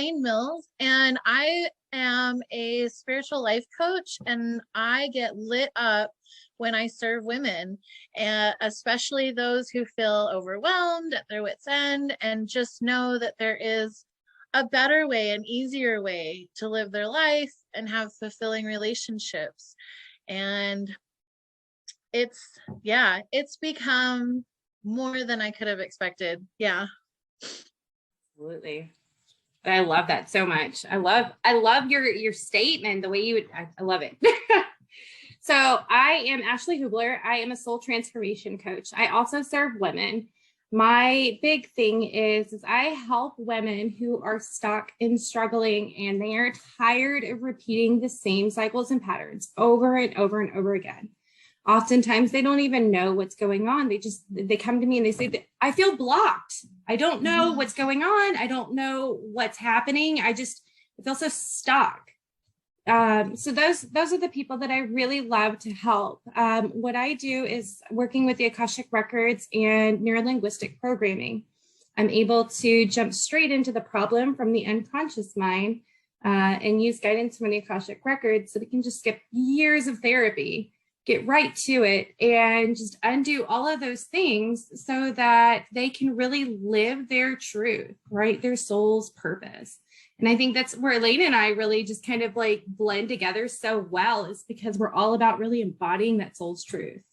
Layne Mills, and I am a spiritual life coach, and I get lit up when I serve women, and especially those who feel overwhelmed at their wits' end and just know that there is a better way, an easier way to live their life and have fulfilling relationships. And it's become more than I could have expected. Yeah. Absolutely. I love that so much. I love your statement, the way you would, I love it. So I am Ashley Hoobler. I am a soul transformation coach. I also serve women. My big thing is I help women who are stuck and struggling, and they are tired of repeating the same cycles and patterns over and over and over again. Oftentimes they don't even know what's going on. They come to me and they say, I feel blocked. I don't know what's going on. I don't know what's happening. I feel so stuck. So those are the people that I really love to help. What I do is working with the Akashic Records and neurolinguistic programming. I'm able to jump straight into the problem from the unconscious mind and use guidance from the Akashic Records, so we can just skip years of therapy, get right to it, and just undo all of those things so that they can really live their truth, right? Their soul's purpose. And I think that's where Layne and I really just kind of like blend together so well, is because we're all about really embodying that soul's truth.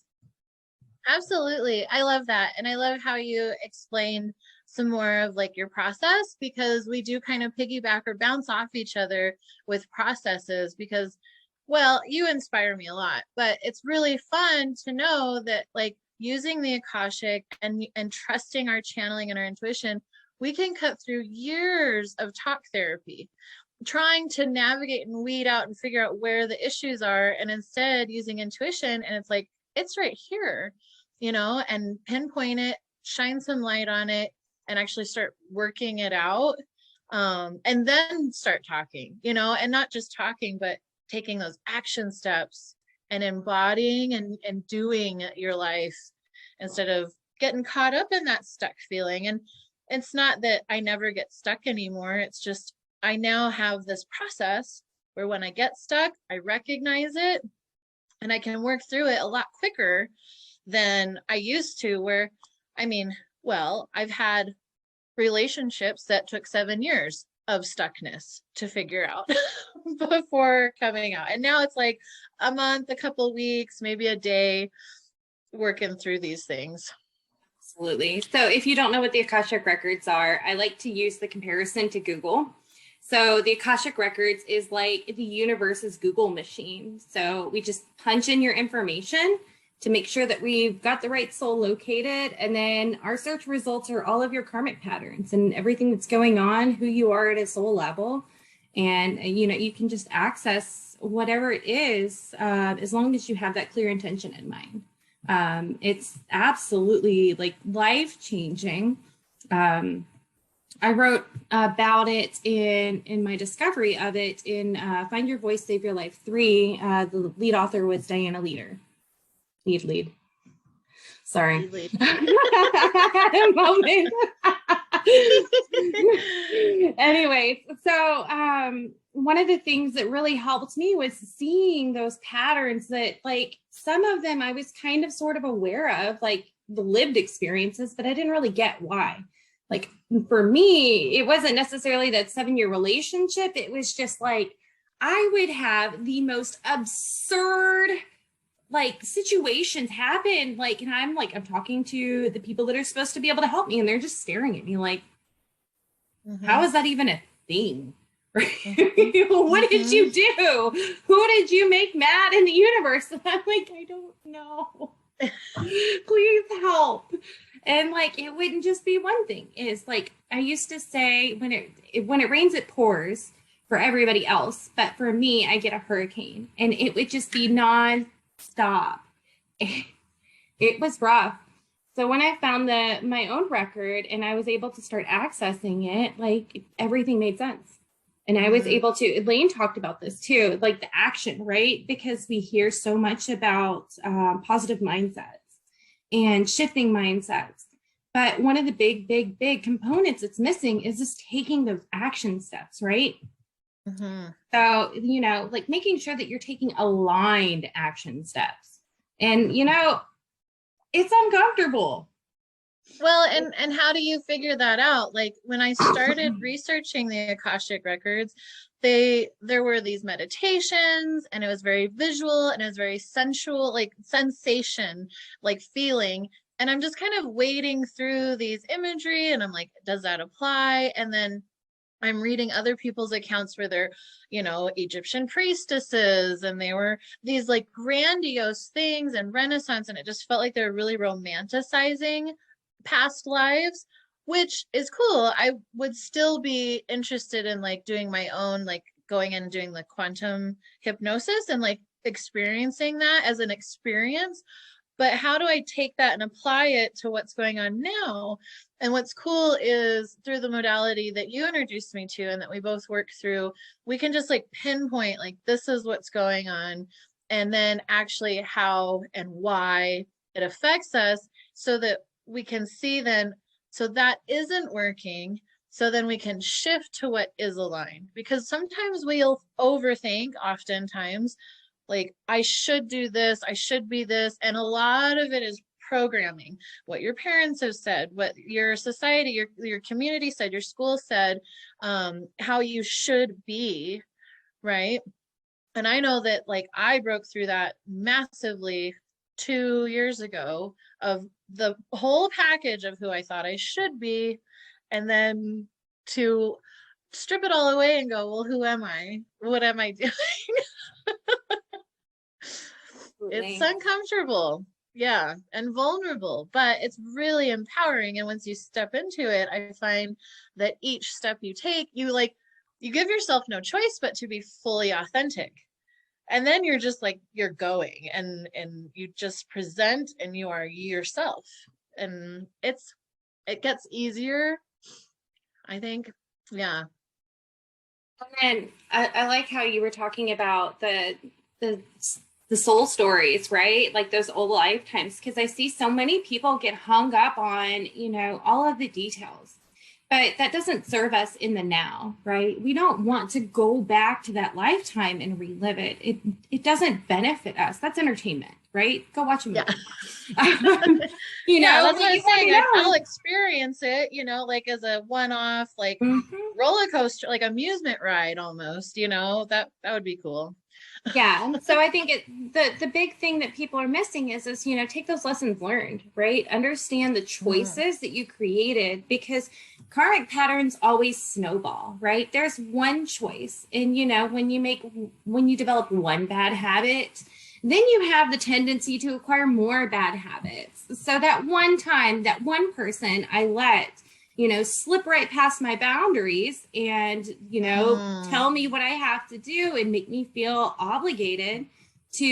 Absolutely. I love that. And I love how you explained some more of like your process, because we do kind of piggyback or bounce off each other with processes, because, well, you inspire me a lot, but it's really fun to know that like using the Akashic and trusting our channeling and our intuition, we can cut through years of talk therapy, trying to navigate and weed out and figure out where the issues are. And instead using intuition, and it's like, it's right here, and pinpoint it, shine some light on it, and actually start working it out. And then start talking, and not just talking, but taking those action steps and embodying and doing your life instead of getting caught up in that stuck feeling. And it's not that I never get stuck anymore. It's just, I now have this process where when I get stuck, I recognize it and I can work through it a lot quicker than I used to, where, I've had relationships that took 7 years of stuckness to figure out before coming out. And now it's like a month, a couple of weeks, maybe a day, working through these things. Absolutely. So if you don't know what the Akashic Records are, I like to use the comparison to Google. So the Akashic Records is like the universe's Google machine. So we just punch in your information to make sure that we've got the right soul located. And then our search results are all of your karmic patterns and everything that's going on, who you are at a soul level. And, you can just access whatever it is, as long as you have that clear intention in mind. It's absolutely like life-changing. I wrote about it in my discovery of it in Find Your Voice, Save Your Life 3. The lead author was Diana Leader. Lead. Sorry. Lead. I had a moment. Anyway, so one of the things that really helped me was seeing those patterns that, like, some of them I was kind of sort of aware of, like the lived experiences, but I didn't really get why. Like for me, it wasn't necessarily that 7-year relationship. It was just like, I would have the most absurd like situations happen. Like, and I'm talking to the people that are supposed to be able to help me, and they're just staring at me like, how is that even a thing? What did you do? Who did you make mad in the universe? And I'm like, I don't know. Please help. And like, it wouldn't just be one thing. It's like, I used to say, when it rains, it pours for everybody else. But for me, I get a hurricane, and it would just be non-stop. It was rough. So when I found my own record and I was able to start accessing it, like everything made sense. And I was able to, Layne talked about this too, like the action, right? Because we hear so much about positive mindsets and shifting mindsets. But one of the big components that's missing is just taking those action steps, right? So, you know, like making sure that you're taking aligned action steps. And, you know, it's uncomfortable. Well, and how do you figure that out? Like when I started researching the Akashic records, there were these meditations, and it was very visual, and it was very sensual, like sensation, like feeling. And I'm just kind of wading through these imagery, and I'm like, does that apply? And then I'm reading other people's accounts where they're, you know, Egyptian priestesses, and they were these like grandiose things and Renaissance, and it just felt like they're really romanticizing past lives, which is cool. I would still be interested in like doing my own, like going in and doing the quantum hypnosis and like experiencing that as an experience. But how do I take that and apply it to what's going on now? And what's cool is through the modality that you introduced me to and that we both work through, we can just like pinpoint like this is what's going on, and then actually how and why it affects us, so that we can see then, so that isn't working. So then we can shift to what is aligned, because sometimes we'll overthink, oftentimes, like I should do this, I should be this. And a lot of it is programming, what your parents have said, what your society, your community said, your school said, how you should be, right? And I know that like I broke through that massively 2 years ago, of the whole package of who I thought I should be, and then to strip it all away and go, well, who am I? What am I doing? It's uncomfortable, yeah, and vulnerable, but it's really empowering. And once you step into it, I find that each step you take, you give yourself no choice but to be fully authentic. And then you're just like, you're going, and you just present, and you are yourself, and it gets easier, I think. Yeah. And I like how you were talking about the soul stories, right? Like those old lifetimes, because I see so many people get hung up on, you know, all of the details, but that doesn't serve us in the now, right? We don't want to go back to that lifetime and relive it. It doesn't benefit us. That's entertainment, right? Go watch a movie. Yeah. You know, yeah, that's what I'm saying. I'll experience it, you know, like as a one-off, like roller coaster, like amusement ride almost, you know, that would be cool. Yeah. So I think the big thing that people are missing is, you know, take those lessons learned, right? Understand the choices that you created, because karmic patterns always snowball, right? There's one choice. And, you know, when you develop one bad habit, then you have the tendency to acquire more bad habits. So that one time, that one person I let, you know, slip right past my boundaries and, you know, tell me what I have to do and make me feel obligated to,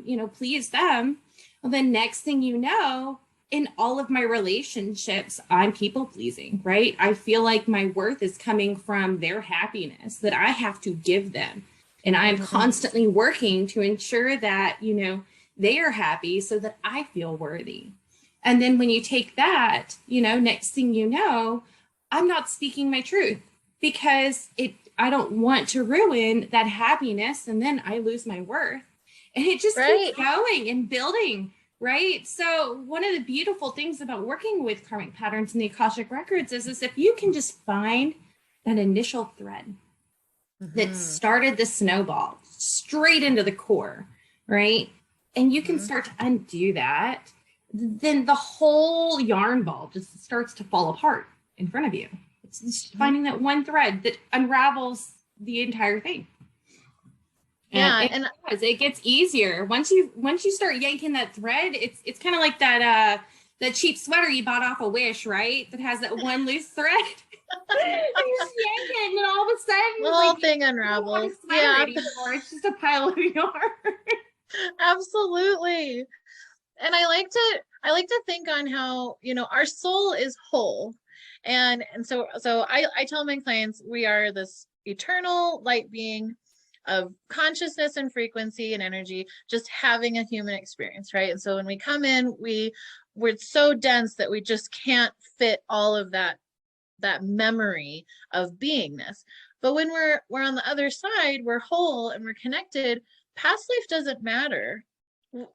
you know, please them. Well, the next thing you know, in all of my relationships, I'm people pleasing, right? I feel like my worth is coming from their happiness that I have to give them. And I'm constantly working to ensure that, you know, they are happy so that I feel worthy. And then when you take that, you know, next thing you know, I'm not speaking my truth, because I don't want to ruin that happiness, and then I lose my worth. And it just keeps going and building, right? So one of the beautiful things about working with karmic patterns in the Akashic Records is if you can just find that initial thread that started the snowball straight into the core, right? And you can start to undo that, then the whole yarn ball just starts to fall apart in front of you. It's just finding that one thread that unravels the entire thing. And it gets easier once you start yanking that thread. It's kind of like that cheap sweater you bought off a Wish, right? That has that one loose thread. You just yank it, and then all of a sudden the whole thing unravels. Yeah, it's just a pile of yarn. Absolutely. And I like to think on how, you know, our soul is whole. And so I tell my clients, we are this eternal light being of consciousness and frequency and energy, just having a human experience, right? And so when we come in, we we're so dense that we just can't fit all of that memory of beingness. But when we're on the other side, we're whole and we're connected. Past life doesn't matter.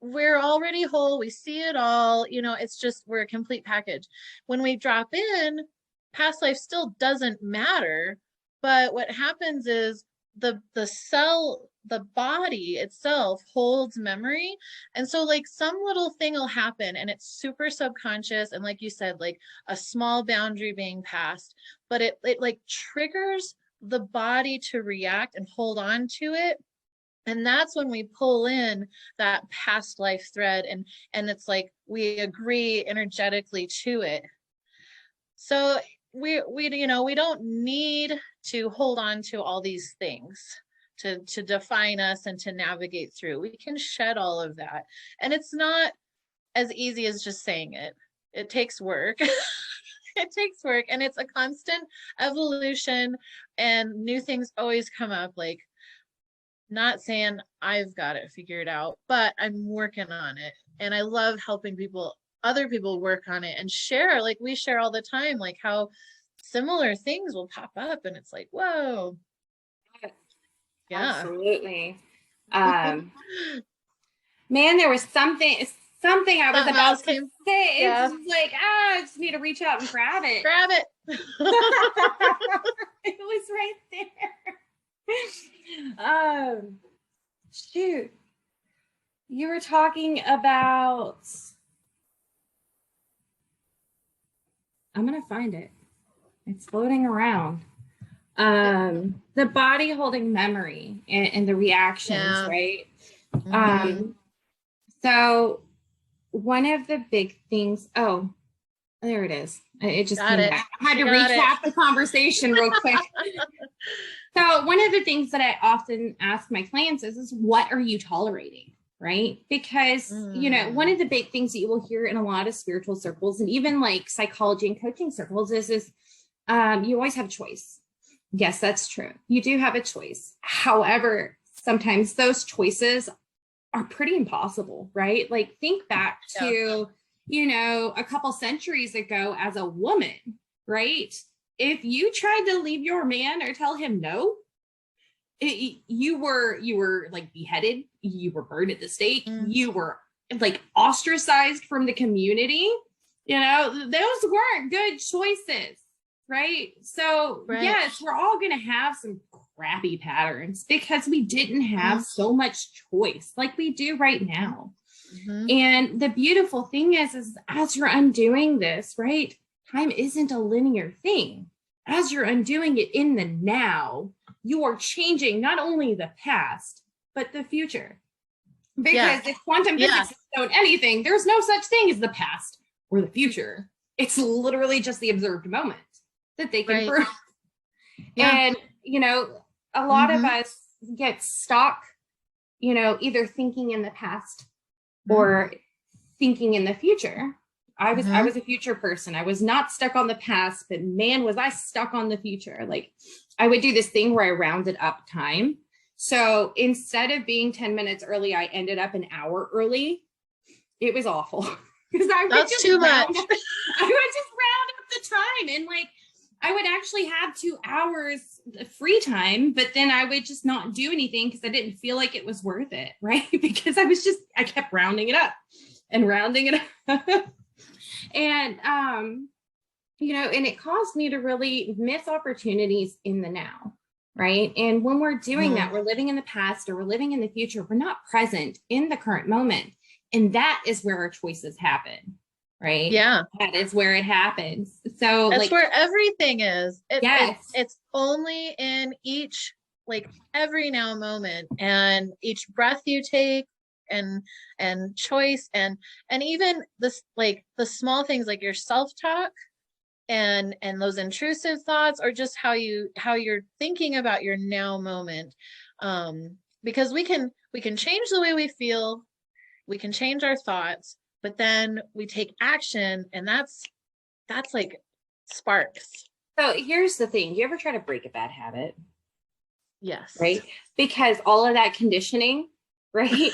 We're already whole. We see it all. You know, it's just we're a complete package. When we drop in, past life still doesn't matter. But what happens is the cell, the body itself holds memory. And so like some little thing will happen and it's super subconscious. And like you said, like a small boundary being passed, but it like triggers the body to react and hold on to it. And that's when we pull in that past life thread and it's like we agree energetically to it. So we you know, we don't need to hold on to all these things to define us and to navigate through. We can shed all of that. And it's not as easy as just saying it. It takes work. It takes work, and it's a constant evolution, and new things always come up. Like, not saying I've got it figured out, but I'm working on it. And I love helping people, other people work on it and share. Like we share all the time, like how similar things will pop up and it's like, whoa. Yeah. Absolutely. Man, there was something I was about to say. Yeah. It's like, I just need to reach out and grab it. Grab it. It was right there. Shoot. You were talking about, I'm going to find it. It's floating around. The body holding memory and the reactions, right? Mm-hmm. So one of the big things, oh, there it is. It just came back. I had to recap the conversation real quick. So one of the things that I often ask my clients is what are you tolerating? Right? Because, you know, one of the big things that you will hear in a lot of spiritual circles and even like psychology and coaching circles is you always have a choice. Yes, that's true. You do have a choice. However, sometimes those choices are pretty impossible, right? Like think back to, you know, a couple centuries ago as a woman, right? If you tried to leave your man or tell him no, you were like beheaded, you were burned at the stake, you were like ostracized from the community. You know, those weren't good choices, right? So yes, we're all going to have some crappy patterns because we didn't have so much choice like we do right now. And the beautiful thing is as you're undoing this, right? Time isn't a linear thing. As you're undoing it in the now, you are changing not only the past, but the future. Because if quantum physics has known anything, there's no such thing as the past or the future. It's literally just the observed moment that they can prove. And, you know, a lot of us get stuck, you know, either thinking in the past or thinking in the future. I was a future person. I was not stuck on the past, but man, was I stuck on the future. Like I would do this thing where I rounded up time. So instead of being 10 minutes early, I ended up an hour early. It was awful. Because that's too much. I would just round up the time and like I would actually have 2 hours free time, but then I would just not do anything because I didn't feel like it was worth it, right? Because I kept rounding it up and rounding it up. And, you know, and it caused me to really miss opportunities in the now, right? And when we're doing that, we're living in the past or we're living in the future. We're not present in the current moment. And that is where our choices happen, right? Yeah. That is where it happens. So that's like, where everything is. It's only in each, like every now moment and each breath you take and choice and even this, like the small things like your self-talk and those intrusive thoughts or just how you're thinking about your now moment. Because we can change the way we feel, we can change our thoughts, but then we take action and that's like sparks. So here's the thing. You ever try to break a bad habit? Yes. Right? Because all of that conditioning, right,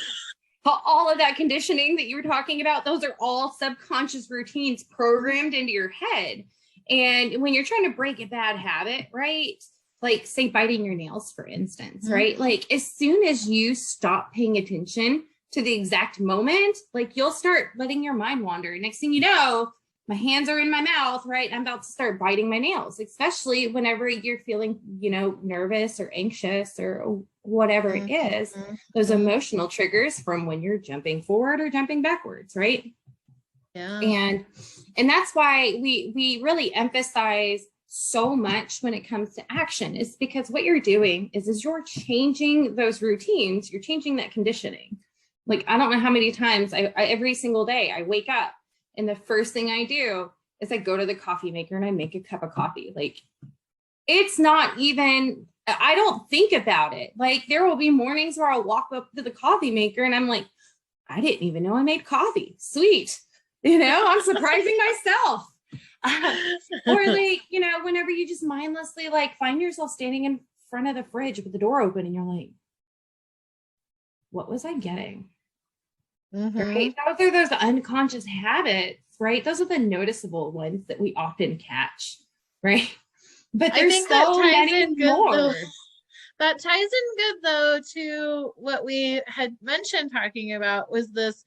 all of that conditioning that you were talking about, those are all subconscious routines programmed into your head. And when you're trying to break a bad habit, right? Like say biting your nails, for instance, right? Like as soon as you stop paying attention to the exact moment, like you'll start letting your mind wander. Next thing you know, my hands are in my mouth, right? I'm about to start biting my nails, especially whenever you're feeling, you know, nervous or anxious or whatever it is, those emotional triggers from when you're jumping forward or jumping backwards, right? Yeah. And that's why we really emphasize so much when it comes to action, is because what you're doing is you're changing those routines, you're changing that conditioning. Like, I don't know how many times I every single day I wake up and the first thing I do is I go to the coffee maker and I make a cup of coffee. Like, it's not even, I don't think about it. Like, there will be mornings where I'll walk up to the coffee maker and I'm like, I didn't even know I made coffee. Sweet. You know, I'm surprising myself. Or like, you know, whenever you just mindlessly like find yourself standing in front of the fridge with the door open and you're like, what was I getting? Right? Those are those unconscious habits, right? Those are the noticeable ones that we often catch, right? But there's so many more. That ties in good though to what we had mentioned talking about was this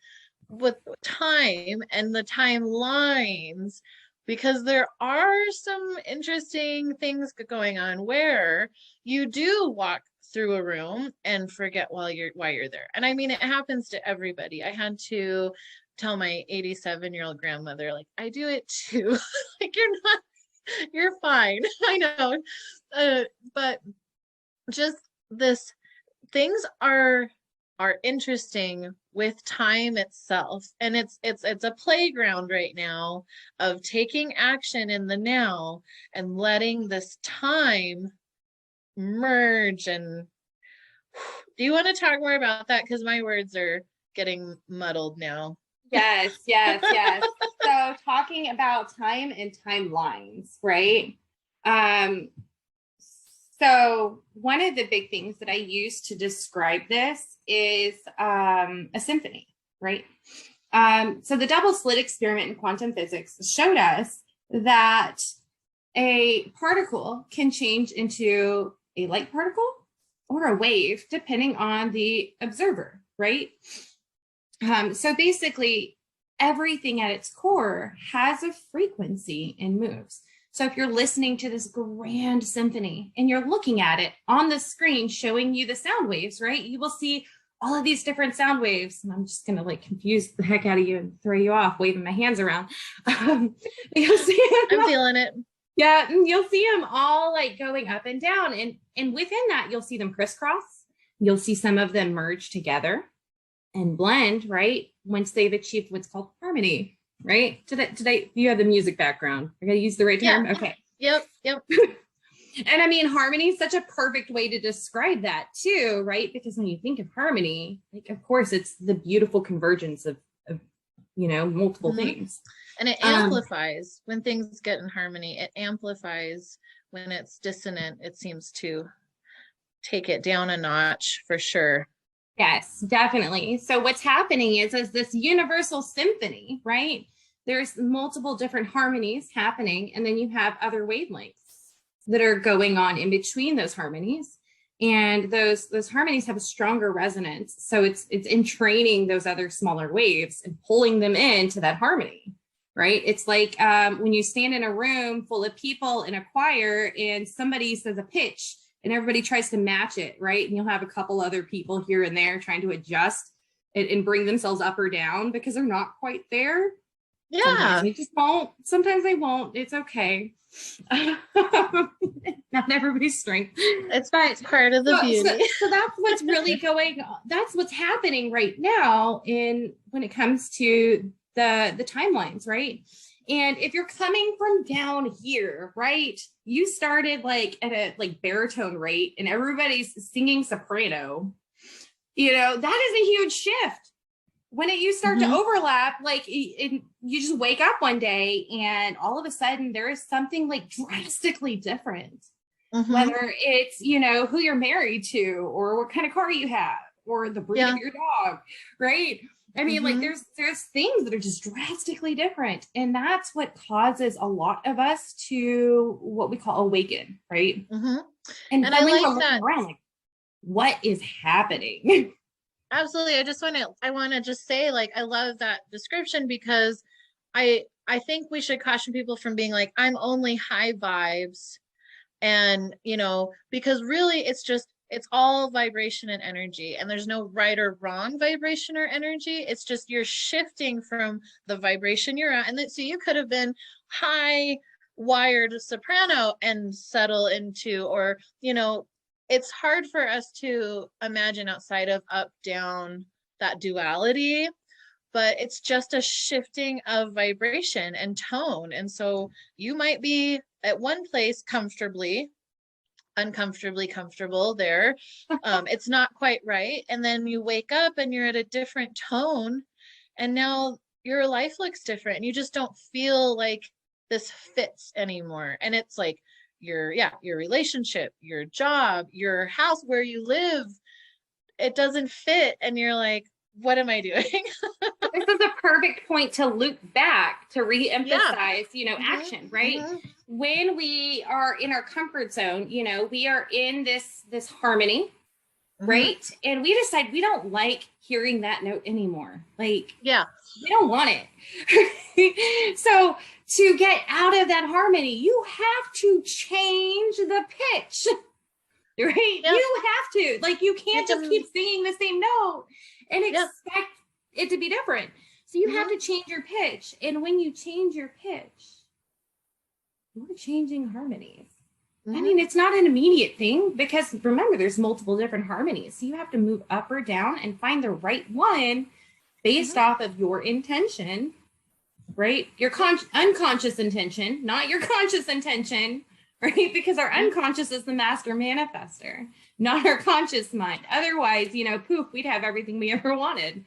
with time and the timelines, because there are some interesting things going on where you do walk through a room and forget why you're there. And I mean, it happens to everybody. I had to tell my 87-year-old grandmother, like, I do it too. Like, you're fine. I know. But just this, things are interesting with time itself, and it's a playground right now of taking action in the now and letting this time merge. And do you want to talk more about that, because my words are getting muddled now? Yes. So talking about time and timelines, right? So one of the big things that I use to describe this is a symphony, right? So the double slit experiment in quantum physics showed us that a particle can change into a light particle or a wave, depending on the observer, right? So basically, everything at its core has a frequency and moves. So if you're listening to this grand symphony and you're looking at it on the screen showing you the sound waves, right? You will see all of these different sound waves. And I'm just going to like confuse the heck out of you and throw you off, waving my hands around. You'll see I'm feeling it. Yeah, you'll see them all like going up and down. And within that, you'll see them crisscross. You'll see some of them merge together and blend, right? Once they've achieved what's called harmony. Right? Today, you have the music background. I gotta use the right term. Yeah. Okay. Yep. And I mean, harmony is such a perfect way to describe that too, right? Because when you think of harmony, like, of course, it's the beautiful convergence of you know, multiple things. And it amplifies when things get in harmony. It amplifies when it's dissonant. It seems to take it down a notch for sure. Yes, definitely. So what's happening is this universal symphony, right? There's multiple different harmonies happening, and then you have other wavelengths that are going on in between those harmonies. And those harmonies have a stronger resonance. So it's entraining those other smaller waves and pulling them into that harmony, right? It's like when you stand in a room full of people in a choir and somebody says a pitch, and everybody tries to match it, right? And you'll have a couple other people here and there trying to adjust and bring themselves up or down because they're not quite there. Yeah. Sometimes they just won't. Sometimes they won't. It's okay. Not everybody's strength. It's part of the beauty. So that's what's really going on. That's what's happening right now when it comes to the timelines, right? And if you're coming from down here, right, you started like at a like baritone rate and everybody's singing soprano, you know, that is a huge shift. When you start to overlap, like you just wake up one day and all of a sudden there is something like drastically different, whether it's, you know, who you're married to or what kind of car you have or the breed of your dog, right? I mean, like there's things that are just drastically different. And that's what causes a lot of us to what we call awaken, right? And I when like we're looking that. around, like, what is happening? Absolutely. I want to just say, like, I love that description because I think we should caution people from being like, I'm only high vibes. And, you know, because really it's all vibration and energy, and there's no right or wrong vibration or energy. It's just you're shifting from the vibration you're at. And then, so you could have been high wired soprano and settle into, or, you know, it's hard for us to imagine outside of up, down, that duality, but it's just a shifting of vibration and tone. And so you might be at one place comfortably, uncomfortably comfortable there. It's not quite right. And then you wake up and you're at a different tone, and now your life looks different and you just don't feel like this fits anymore. And it's like your relationship, your job, your house, where you live, it doesn't fit. And you're like, what am I doing? This is a perfect point to loop back to re-emphasize, you know, action, right? When we are in our comfort zone, you know, we are in this harmony, right? And we decide we don't like hearing that note anymore. Like, we don't want it. So to get out of that harmony, you have to change the pitch, right? You have to, like, you can't just keep singing the same note and expect it to be different. So you have to change your pitch. And when you change your pitch, you're changing harmonies. I mean, it's not an immediate thing, because remember, there's multiple different harmonies. So you have to move up or down and find the right one based off of your intention, right? Your unconscious intention, not your conscious intention, right? Because our unconscious is the master manifester, not our conscious mind. Otherwise, you know, poof, we'd have everything we ever wanted.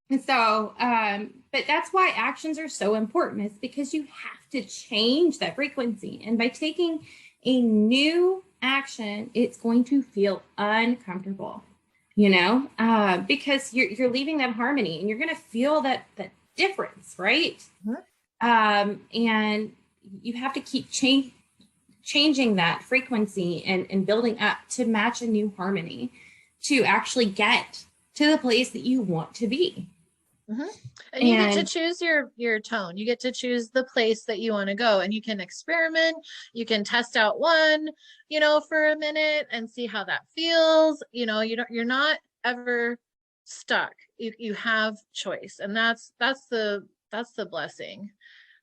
And so, but that's why actions are so important, is because you have to change that frequency. And by taking a new action, it's going to feel uncomfortable, you know, because you're leaving that harmony and you're going to feel that difference, right? And you have to keep changing that frequency and building up to match a new harmony to actually get to the place that you want to be. And you get to choose your tone. You get to choose the place that you want to go, and you can experiment. You can test out one, you know, for a minute and see how that feels. You know, you're not ever stuck. You have choice, and that's the blessing.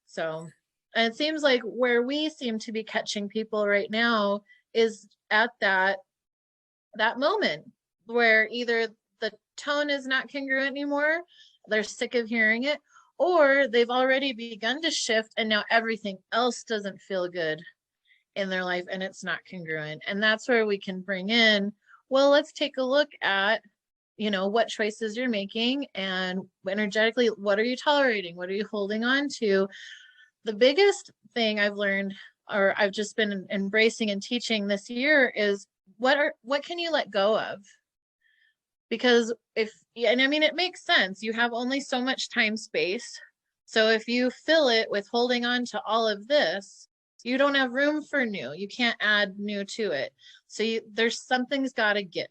So, and it seems like where we seem to be catching people right now is at that moment where either the tone is not congruent anymore, they're sick of hearing it, or they've already begun to shift and now everything else doesn't feel good in their life and it's not congruent. And that's where we can bring in, well, let's take a look at, you know, what choices you're making, and energetically, what are you tolerating? What are you holding on to? The biggest thing I've learned, or I've just been embracing and teaching this year, is what can you let go of? Because and I mean, it makes sense. You have only so much time space. So if you fill it with holding on to all of this, you don't have room for new. You can't add new to it. So there's something's got to give.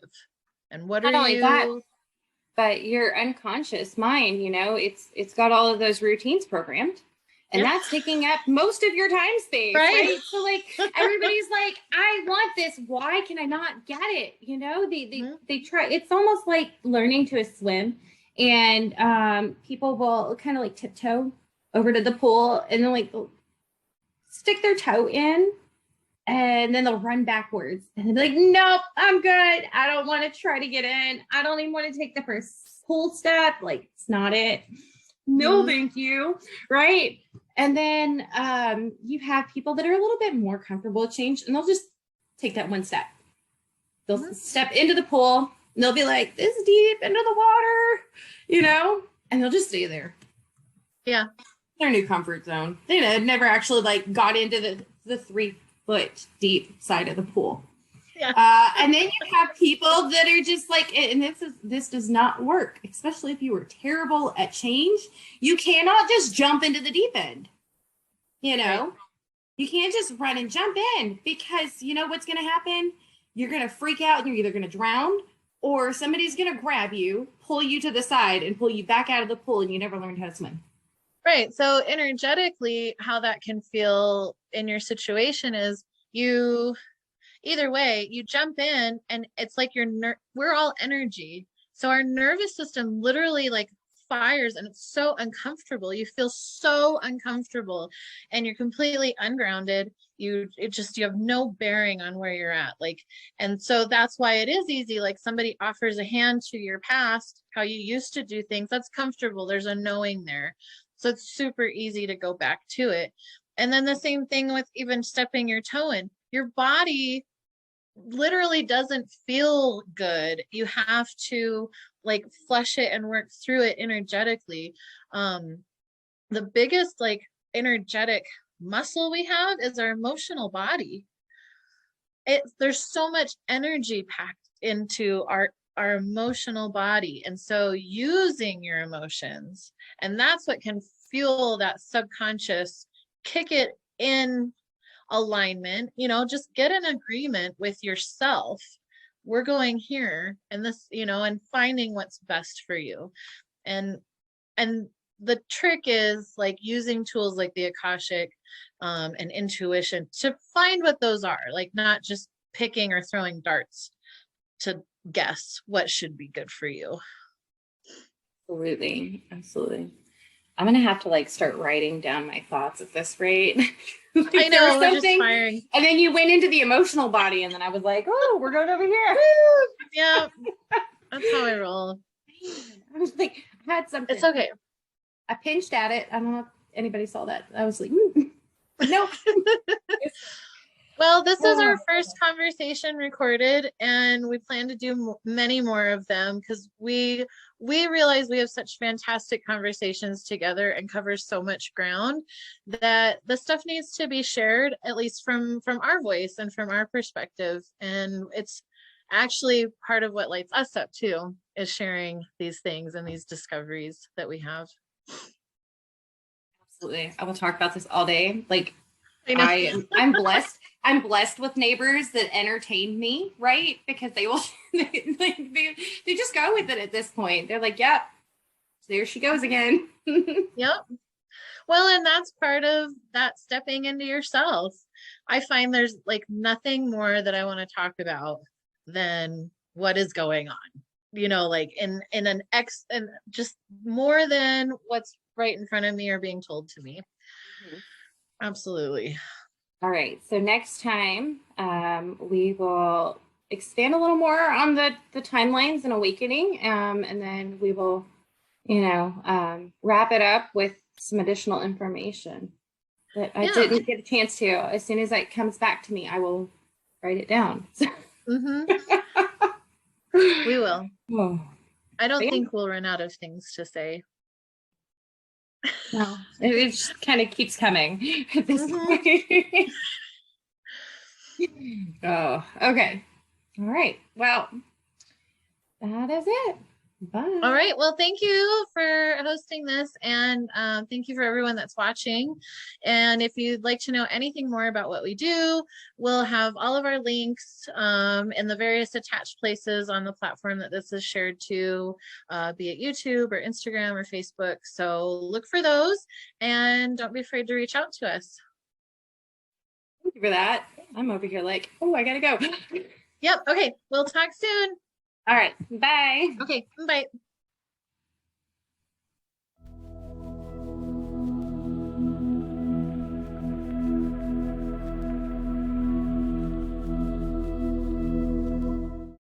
And what Not are only you? That, but your unconscious mind, you know, it's got all of those routines programmed. And that's taking up most of your time space, right? So like, everybody's like, I want this. Why can I not get it? You know, they try. It's almost like learning to swim, and people will kind of like tiptoe over to the pool and then like stick their toe in, and then they'll run backwards and they'll be like, nope, I'm good. I don't want to try to get in. I don't even want to take the first pool step. Like, it's not it. No, thank you. Right. And then you have people that are a little bit more comfortable with change, and they'll just take that one step. They'll step into the pool and they'll be like, this deep into the water, you know, and they'll just stay there. Yeah. Their new comfort zone. They had never actually like got into the 3 foot deep side of the pool. Yeah. And then you have people that are just like, and this does not work, especially if you were terrible at change. You cannot just jump into the deep end. You know, right. You can't just run and jump in, because you know what's going to happen? You're going to freak out and you're either going to drown, or somebody's going to grab you, pull you to the side and pull you back out of the pool, and you never learned how to swim. Right. So energetically, how that can feel in your situation is you, either way, you jump in and it's like we're all energy. So our nervous system literally like fires, and it's so uncomfortable. You feel so uncomfortable and you're completely ungrounded. You have no bearing on where you're at. Like, and so that's why it is easy. Like, somebody offers a hand to your past, how you used to do things. That's comfortable. There's a knowing there. So it's super easy to go back to it. And then the same thing with even stepping your toe in. Your body literally doesn't feel good. You have to like flush it and work through it energetically. The biggest like energetic muscle we have is our emotional body. There's so much energy packed into our emotional body. And so using your emotions, and that's what can fuel that subconscious, kick it in alignment, just get an agreement with yourself. We're going here, and this, and finding what's best for you. And the trick is like using tools like the Akashic and intuition to find what those are, like not just picking or throwing darts to guess what should be good for you. Absolutely. I'm going to have to like start writing down my thoughts at this rate. Like, I know, we're just firing. And then you went into the emotional body, and then I was like, oh, we're going over here. Yeah, that's how I roll. I was like, I had something. It's okay. I pinched at it. I don't know if anybody saw that. I was like, no. Well, this is our first conversation recorded, and we plan to do many more of them, because we realize we have such fantastic conversations together and cover so much ground that the stuff needs to be shared, at least from our voice and from our perspective. And it's actually part of what lights us up too, is sharing these things and these discoveries that we have. Absolutely. I will talk about this all day. Like, I'm blessed. I'm blessed with neighbors that entertain me, right? Because they will, they just go with it at this point. They're like, yep, there she goes again. Yep. Well, and that's part of that stepping into yourself. I find there's like nothing more that I want to talk about than what is going on, like in and just more than what's right in front of me or being told to me. Mm-hmm. Absolutely. All right. So next time we will expand a little more on the timelines and awakening. And then we will, wrap it up with some additional information that I didn't get a chance to. As soon as it comes back to me, I will write it down. Mm-hmm. We will. Oh. I don't think we'll run out of things to say. No, it just kind of keeps coming at this point. Oh, okay. All right. Well, that is it. Bye. All right. Well, thank you for hosting this, and thank you for everyone that's watching. And if you'd like to know anything more about what we do, we'll have all of our links in the various attached places on the platform that this is shared to, be it YouTube or Instagram or Facebook. So look for those, and don't be afraid to reach out to us. Thank you for that. I'm over here like, oh, I gotta go. Yep. Okay. We'll talk soon. All right. Bye. Okay. Bye.